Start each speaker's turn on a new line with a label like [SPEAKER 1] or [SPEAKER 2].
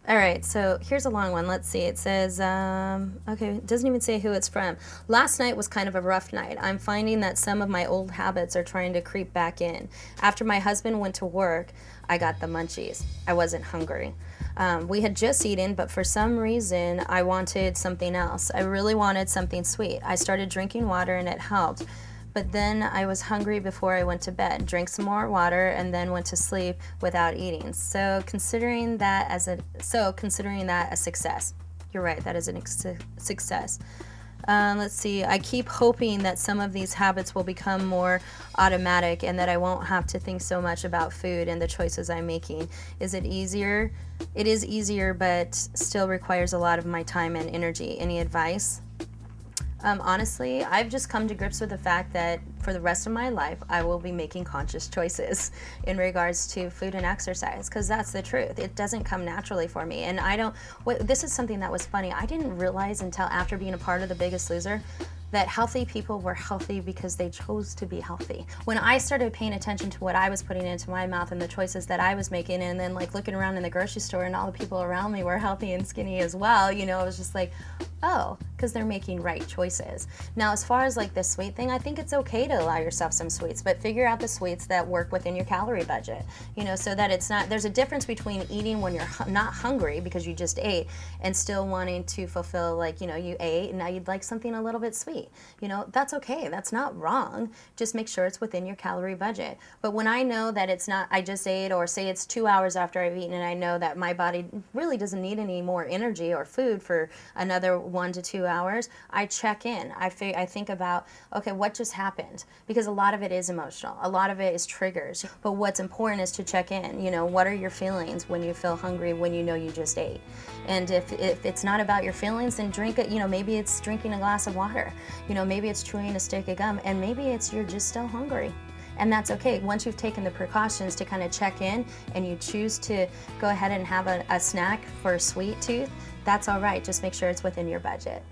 [SPEAKER 1] All right, so here's a long one. Let's see. It says, okay, it doesn't even say who it's from. Last night was kind of a rough night. I'm finding that some of my old habits are trying to creep back in. After my husband went to work, I got the munchies. I wasn't hungry. We had just eaten, but for some reason, I wanted something else. I really wanted something sweet. I started drinking water and it helped. But then I was hungry before I went to bed, drank some more water, and then went to sleep without eating. Considering that a success. You're right, that is a success. Let's see, I keep hoping that some of these habits will become more automatic and that I won't have to think so much about food and the choices I'm making. Is it easier? It is easier, but still requires a lot of my time and energy. Any advice? Honestly, I've just come to grips with the fact that for the rest of my life, I will be making conscious choices in regards to food and exercise, because that's the truth. It doesn't come naturally for me. And this is something that was funny. I didn't realize until after being a part of The Biggest Loser that healthy people were healthy because they chose to be healthy. When I started paying attention to what I was putting into my mouth and the choices that I was making, and then like looking around in the grocery store and all the people around me were healthy and skinny as well, it was just like, oh, because they're making right choices. Now, as far as like the sweet thing, I think it's okay to allow yourself some sweets, but figure out the sweets that work within your calorie budget, so that it's not, there's a difference between eating when you're not hungry because you just ate and still wanting to fulfill, like, you ate and now you'd like something a little bit sweet. That's okay. That's not wrong. Just make sure it's within your calorie budget. But when I know that it's not, I just ate, or say it's 2 hours after I've eaten and I know that my body really doesn't need any more energy or food for another 1 to 2 hours, I check in. I think about, okay, what just happened? Because a lot of it is emotional. A lot of it is triggers. But what's important is to check in. What are your feelings when you feel hungry, when you know you just ate? And if it's not about your feelings, then drink it. Maybe it's drinking a glass of water. Maybe it's chewing a stick of gum, and maybe it's you're just still hungry. And that's okay. Once you've taken the precautions to kind of check in and you choose to go ahead and have a snack for a sweet tooth, that's all right. Just make sure it's within your budget.